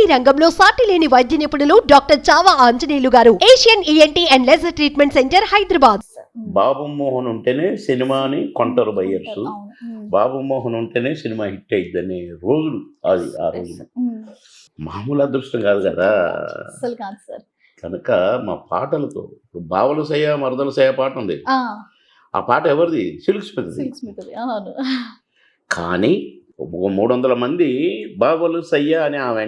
ENT రంగంలో సాటి లేని వైద్య నిపుణులు doctor Chava Anjaneyulu garu, Asian ENT and laser treatment centre, Hyderabad. Babu Mohan ఉంటేనే సినిమాని కొంటారు బయ్యర్స్. బాబు మోహన్ ఉంటేనే సినిమా హిట్ అయిందనే రోజులు అది. ఆ రోజులు మామూలు అదృష్టం కాదు కదా. అసలు కాదు సార్. కనుక మా పాటలతో బావల సయ్య మరదల సయ్య పాట ఉంది. ఆ పాట ఎవరిది? Silk Smith. కానీ 300 మంది బావలు సయ్య అని ఆమె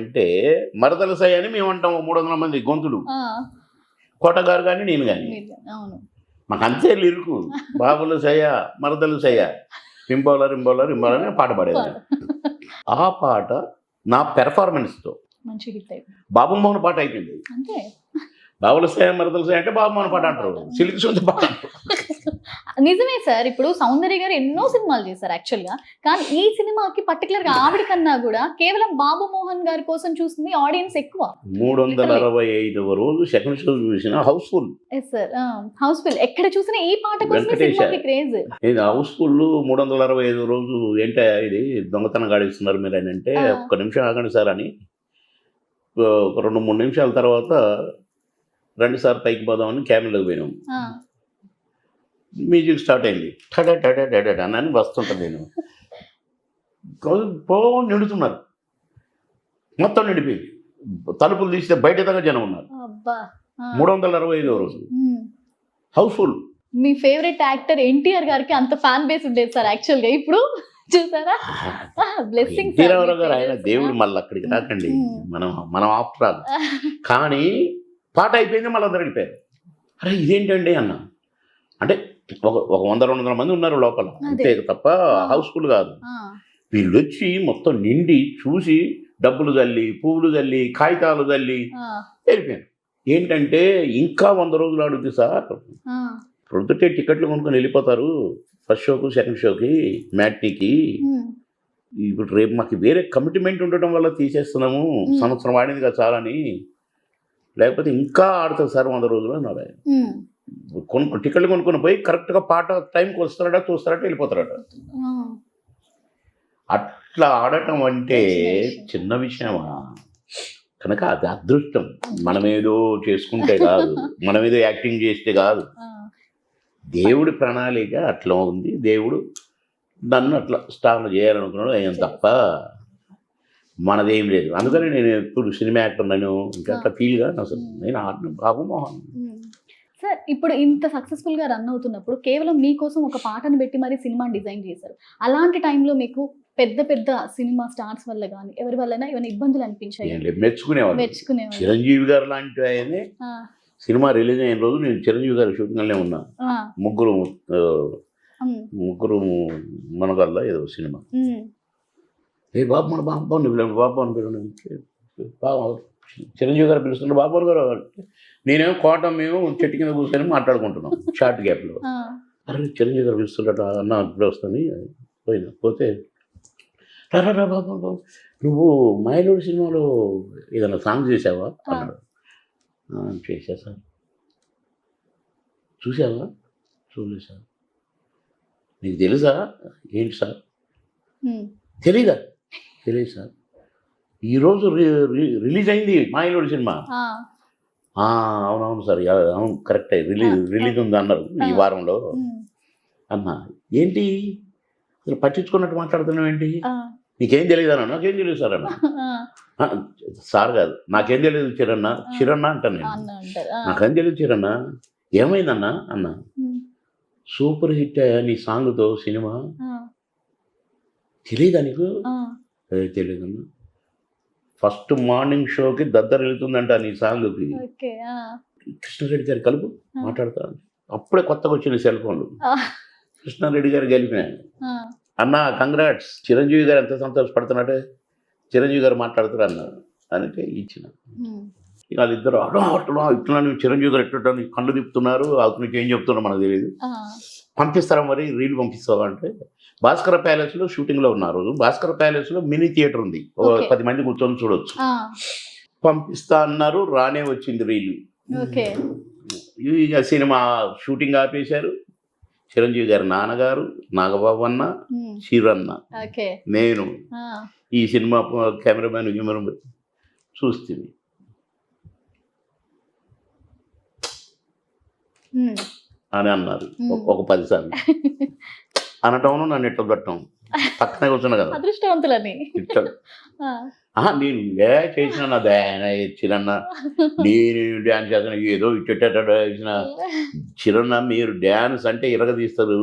మరదల సయ్య అని మేము అంటాము. 300 మంది గొంతులు, కోటగారు కానీ నేను కానీ మాకు అంతే లిరుకు. బావలు సయ్య మరదలు సయ్య రింబోలర్ అని పాట పాడేది. ఆ పాట నా పెర్ఫార్మెన్స్తో మంచి హిట్ అయిపోయింది. బాబు మోహన్ పాట అయిపోయింది. అంతే. బాబుల సయ్య మరదల సయ్య అంటే బాబు మోహన్ పాట అంటారు, సిల్క్ స్మిత్ పాట అంటారు. నిజమే సార్. ఇప్పుడు సౌందర్య గారు ఎన్నో సినిమాలు చేశారు యాక్చువల్గా. కానీ ఈ సినిమాకి పర్టికులర్గా ఆవిడ కన్నా కూడా కేవలం బాబు మోహన్ గారి కోసం చూస్తుంది ఆడియన్స్ ఎక్కువ. 365వ రోజు సెకండ్ షో చూసిన హౌస్ఫుల్. సార్ హౌస్ఫుల్ ఎక్కడ చూసినా ఈ పాట కోసం క్రేజ్. హౌస్ఫుల్ 365 రోజు ఏంటే ఇది దొంగతనం గాడిస్తున్నారు మీరు అని అంటే, ఒక్క నిమిషం ఆగండి సార్ అని ఒక 2-3 నిమిషాల తర్వాత రండి సార్ పైకి పోదామని క్యాబిన్లోకి పోయినాం. మ్యూజిక్ స్టార్ట్ అయింది. టడ అని వస్తుంటుంది. నేను నిండుతున్నారు, మొత్తం నిండిపోయింది. తలుపులు తీస్తే బయట దాకా జనం ఉన్నారు. 365వ రోజు హౌస్ఫుల్. మీ ఫేవరెట్ యాక్టర్ ఎన్టీఆర్ గారికి అంత ఫ్యాన్ బేస్ ఉండేది సార్ యాక్చువల్గా. ఇప్పుడు చూసారా బ్లెస్సింగ్ గారు, ఆయన దేవుడు. మళ్ళీ అక్కడికి రాకండి, మనం ఆఫ్టర్ ఆల్. కానీ పాట అయిపోయింది, మళ్ళీ అందరూ వెళ్ళిపోయారు. అరే ఇదేంటండి అన్న అంటే ఒక 100-200 మంది ఉన్నారు లోపల అంతే తప్ప హౌస్ఫుల్ కాదు. వీళ్ళు వచ్చి మొత్తం నిండి చూసి డబ్బులు తల్లి, పువ్వులు తల్లి, కాగితాలు తల్లి వెళ్ళిపోయారు. ఏంటంటే ఇంకా 100 రోజులు ఆడుతుంది సార్. ప్రొద్దుటే టికెట్లు కొనుక్కొని వెళ్ళిపోతారు ఫస్ట్ షోకు, సెకండ్ షోకి, మ్యాట్నీకి. ఇప్పుడు రేపు మాకు వేరే కమిట్మెంట్ ఉండటం వల్ల తీసేస్తున్నాము, సంవత్సరం ఆడింది కదా చాలని. లేకపోతే ఇంకా ఆడుతుంది సార్ 100 రోజులు అన్నారు. టికెట్లు కొనుక్కొని పోయి కరెక్ట్గా పాట టైంకి వస్తారట, చూస్తారట, వెళ్ళిపోతారట. అట్లా ఆడటం అంటే చిన్న విషయమా? కనుక అది అదృష్టం. మనమేదో చేసుకుంటే కాదు, మనమేదో యాక్టింగ్ చేస్తే కాదు. దేవుడి ప్రణాళిక అట్లా ఉంది. దేవుడు నన్ను అట్లా స్టార్లు చేయాలనుకున్నాడు ఆయన తప్ప మనదేం లేదు. అందుకని నేను ఎప్పుడు సినిమా యాక్టర్ నన్ను ఇంకా అట్లా ఫీల్గా అసలు నేను ఆడిన బాబు మోహన్. సార్ ఇప్పుడు ఇంత సక్సెస్ఫుల్గా రన్ అవుతున్నప్పుడు కేవలం మీకోసం ఒక పాటను పెట్టి మరి సినిమాని డిజైన్ చేశారు. అలాంటి టైంలో మీకు పెద్ద పెద్ద సినిమా స్టార్స్ వల్ల కానీ ఎవరి వల్ల ఏమైనా ఇబ్బందులు అనిపించాయి? మెచ్చుకునేవాళ్ళు. చిరంజీవి గారు లాంటి ఆయనే సినిమా రిలీజ్ అయిన రోజు నేను చిరంజీవి గారి షూటింగ్లోనే ఉన్నా. ముగ్గురు మనగల్లా ఏదో సినిమా. బాబు మన బాబు బాబు అని చిరంజీవి గారు పిలుస్తుంటే బాబు గారు, నేనేమో కోట మేము చెట్టు కింద కూర్చొని మాట్లాడుకుంటున్నాం షార్ట్ గ్యాప్లో. అరే చిరంజీవి గారు పిలుస్తుండట, అన్న ఇప్పుడే వస్తాను పోతే రా బాబు నువ్వు మైలోడి సినిమాలో ఏదైనా సాంగ్ చేసావా అన్నాడు. చేసా సార్. చూసావా? చూడలేదు సార్. నీకు తెలుసా? ఏంటి సార్? తెలీదా? తెలియదు సార్. ఈరోజు రిలీజ్ అయింది మాయలోడి సినిమా. అవునవును సార్, అవును కరెక్ట్. రిలీజ్ ఉంది అన్నారు ఈ వారంలో అన్నా. ఏంటి అసలు పట్టించుకున్నట్టు మాట్లాడుతున్నావు ఏంటి? నీకేం తెలియదు అన్నా. నాకేం తెలియదు సార్ అన్న. సార్ కాదు, నాకేం తెలియదు చిరన్న అంటాను నేను. నాకేం తెలియదు చిరన్న. ఏమైందన్నా అన్నా. సూపర్ హిట్ అయ్యా నీ సాంగ్తో సినిమా. తెలీదా నీకు? తెలియదన్నా. ఫస్ట్ మార్నింగ్ షోకి దద్దరు వెళ్తుందంట నీ సాంగ్కి. కృష్ణారెడ్డి గారి కలుపు మాట్లాడతాను. అప్పుడే కొత్తగా వచ్చిన సెల్ ఫోన్లు. కృష్ణారెడ్డి గారు గెలిపాను అన్న, కంగ్రాట్స్. చిరంజీవి గారు ఎంత సంతోషపడుతున్నాడే, చిరంజీవి గారు మాట్లాడుతారు అన్నారు. అంటే ఇచ్చిన ఇక వాళ్ళిద్దరు ఇట్లా చిరంజీవి గారు ఎట్లా కళ్ళు తిప్పుతున్నారు, అతనికి ఏం చెప్తున్నా మనకు తెలియదు. పంపిస్తారా మరి రీల్ పంపిస్తావా అంటే, భాస్కర ప్యాలెస్లో షూటింగ్లో ఉన్నారు. భాస్కర ప్యాలెస్లో మినీ థియేటర్ ఉంది, 10 మంది కూర్చొని చూడొచ్చు. పంపిస్తా అన్నారు, రానే వచ్చింది రీల్. ఇక సినిమా షూటింగ్ ఆపేశారు. చిరంజీవి గారి నాన్నగారు, నాగబాబు అన్న, చీరన్న, నేను, ఈ సినిమా కెమెరామ్యాన్ చూస్తుంది అని అన్నారు ఒక 10 సార్లు. అనటం నన్ను ఇట్లా పెట్టడం పక్కనే కూర్చున్నా కదా అదృష్టవంతులని. ఇట్లా నేను చేసిన నా చిరన్న నేను డ్యాన్స్ చేసిన ఏదో ఇచ్చేసిన చిరన్న మీరు డ్యాన్స్ అంటే ఇరగదీస్తారు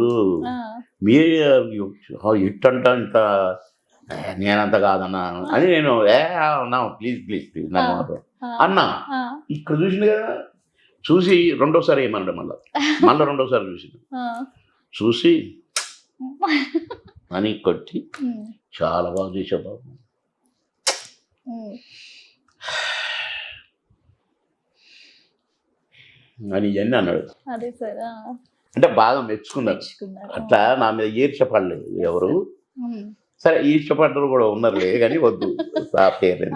మీరు ఇట్టంట ఇంత నేనంత కాదన్నా అని నేను అన్నా ప్లీజ్ ప్లీజ్ ప్లీజ్ నా మాట అన్నా. ఇక్కడ చూసింది కదా, చూసి రెండోసారి ఏమన్నాడు మళ్ళీ రెండోసారి చూసి అని కొట్టి చాలా బాగా చేసావు బాబు అని ఇవన్నీ అన్నాడు. అంటే బాగా మెచ్చుకున్నారు. అట్లా నా మీద ఈర్ష్యపడలేదు ఎవరు. సరే ఈర్ష్యపడ్డరు కూడా ఉన్నారులే కానీ వద్దు ఆ పేరు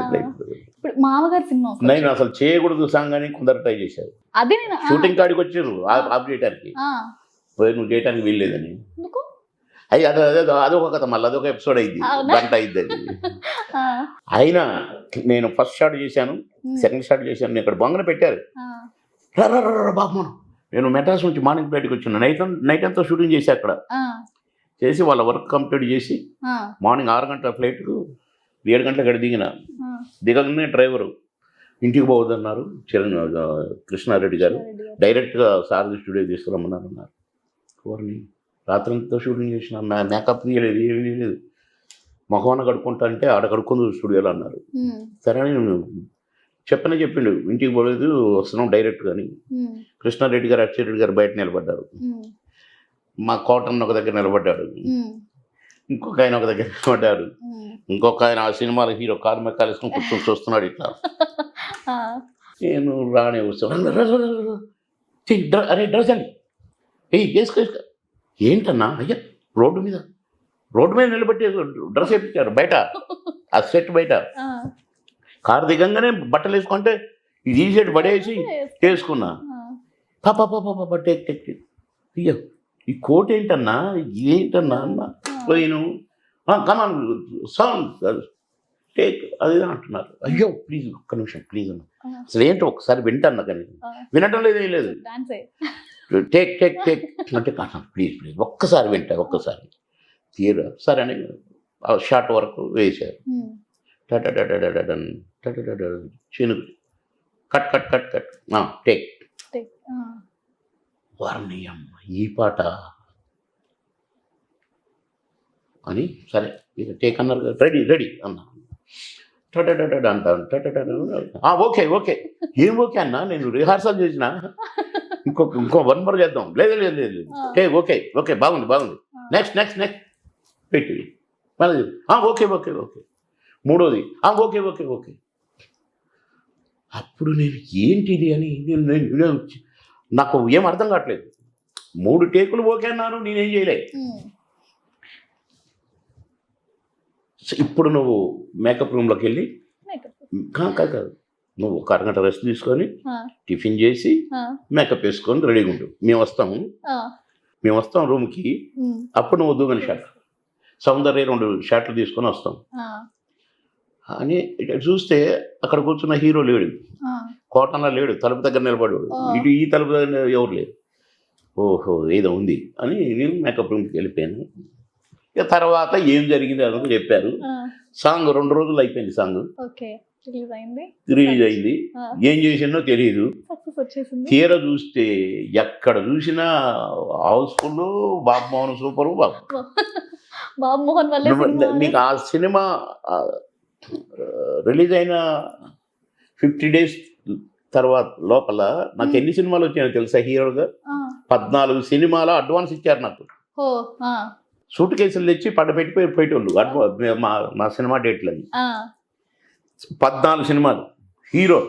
మామగారు సినిమా నేను అసలు చేయకూడదు సాంగ్ అని కొందరు ట్రై చేశారు. అదే షూటింగ్ కాడికి వచ్చారు ఆఫ్ చేయడానికి, నువ్వు చేయడానికి వీల్లేదని. అయ్యి అదొక కథ, మళ్ళీ అదొక ఎపిసోడ్ అయింది, గంట అయింది అది. అయినా నేను ఫస్ట్ షాట్ చేశాను, సెకండ్ షాట్ చేశాను. నేను ఇక్కడ బొంగన పెట్టారు బాబు మనం. నేను మెడ్రాస్ నుంచి మార్నింగ్ ఫ్లైట్కి వచ్చిన నైట్ అంతా షూటింగ్ చేసి అక్కడ చేసి వాళ్ళ వర్క్ కంప్లీట్ చేసి మార్నింగ్ 6 గంటల ఫ్లైట్కు 7 గంటలకు అక్కడ దిగగానే డ్రైవరు ఇంటికి పోవద్దన్నారు. కృష్ణారెడ్డి గారు డైరెక్ట్గా సారథి స్టూడియో తీసుకురమ్మన్నారు అన్నారు. ఎవరిని రాత్రంతా షూటింగ్ చేసిన మేకప్ తీయలేదు, ఏమీ లేదు, మొహమాన కడుక్కుంటా అంటే ఆడ కడుక్కుంది స్టూడియోలో అన్నారు. సరే అని చెప్పిండు ఇంటికి పోలేదు వస్తున్నాం డైరెక్ట్ కానీ. కృష్ణారెడ్డి గారు అక్షరెడ్డి గారు బయట నిలబడ్డారు, మా కాటన్ ఒక దగ్గర నిలబడ్డాడు, ఇంకొక ఆయన ఒక దగ్గర నిలబడ్డాడు, ఇంకొక ఆయన ఆ సినిమాలో హీరో కారు మెక్కాలేసుకుని కూర్చొని చూస్తున్నాడు ఇట్లా. నేను రానే వస్తాను, అరే డ్రెస్ అండి వేసుకో. ఏంటన్నా అయ్యా రోడ్డు మీద నిలబెట్టి డ్రెస్ వేయించారు బయట, ఆ సెట్ బయట. కారు దిగంగానే బట్టలు వేసుకుంటే ఇది ఈ సెట్ పడేసి వేసుకున్నా. పాప టేక్ అయ్యో ఈ కోట్ ఏంటన్నా అన్న పోయిను కమాన్ సౌండ్ టేక్ అది అంటున్నారు. అయ్యో ప్లీజ్ ఒక్క నిమిషం ప్లీజ్ అన్న, అసలు ఏంటో ఒకసారి వింటాను కానీ వినటం లేదు, ఏం లేదు. టేక్ అంటే ప్లీజ్ ఒక్కసారి ఒక్కసారి తీరా సరే అని షార్ట్ వరకు వేశారు. చినుకు కట్ టేక్ వర్ణీయం ఈ పాట అని సరే ఇక టేక్ అన్నారు. రెడీ అన్నా. అంటాను ఓకే ఏం ఓకే అన్నా, నేను రిహార్సల్ చేసిన ఇంకో 1 more చేద్దాం. లేదు టేక్ ఓకే బాగుంది నెక్స్ట్ పెట్టి మళ్ళీ ఓకే మూడోది ఓకే. అప్పుడు నేను ఏంటిది అని నేను నాకు ఏం అర్థం కావట్లేదు. 3 టేకులు ఓకే అన్నారు, నేనేం చేయలే. ఇప్పుడు నువ్వు మేకప్ రూమ్లోకి వెళ్ళి కాదు నువ్వు ఒక అరగంట రెస్ట్ తీసుకొని టిఫిన్ చేసి మేకప్ వేసుకొని రెడీగా ఉండు, మేము వస్తాం రూమ్కి. అప్పుడు నువ్వు వద్దు కానీ షాట్ సౌందర్య 2 షాట్లు తీసుకొని వస్తాం అని చూస్తే అక్కడ కూర్చున్న హీరో లేడు, కోటంలో లేడు, తలుపు దగ్గర నిలబడేవాడు. ఇటు ఈ తలుపు దగ్గర ఎవరు లేరు. ఓహో ఏదో ఉంది అని నేను మేకప్ రూమ్కి వెళ్ళిపోయాను. ఇక తర్వాత ఏం జరిగింది అని చెప్పారు. సాంగ్ 2 రోజులు అయిపోయింది. సాంగ్ రిలీజ్ అయింది. ఏం చేసిందో తెలియదు. తీర చూస్తే ఎక్కడ చూసినా హౌస్ఫుల్, బాబు మోహన్ సూపరు. నీకు ఆ సినిమా రిలీజ్ అయిన 50 days తర్వాత లోపల నాకు ఎన్ని సినిమాలు వచ్చాయో తెలుసా హీరోగా? 14 సినిమాల అడ్వాన్స్ ఇచ్చారు నాకు. సూట్ కేసులు తెచ్చి పెట్టేటోళ్ళు మా సినిమా డేట్లని. 14 సినిమాలు హీరో.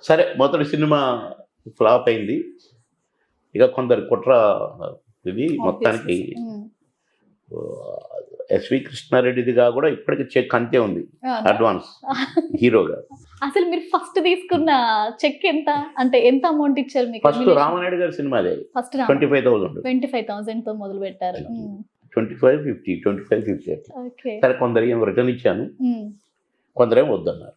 సరే మొదటి సినిమా ఫ్లాప్ అయింది. ఇక కొందరు కుట్ర ఇది మొత్తానికి ఎస్వి కృష్ణారెడ్డిదిగా కూడా ఇప్పటికి చెక్ అంతే ఉంది అడ్వాన్స్ హీరోగా. అసలు మీరు ఫస్ట్ తీసుకున్న చెక్ ఎంత, అంటే ఎంత అమౌంట్ ఇచ్చారు మీకు? ఫస్ట్ రామానాయుడు గారి సినిమాదే ఫస్ట్ 25,000 తో మొదలు పెట్టారు. 25, 50 సరే కొందరికి ఏమో రిటర్న్ ఇచ్చాను, కొందరేం వద్దన్నారు.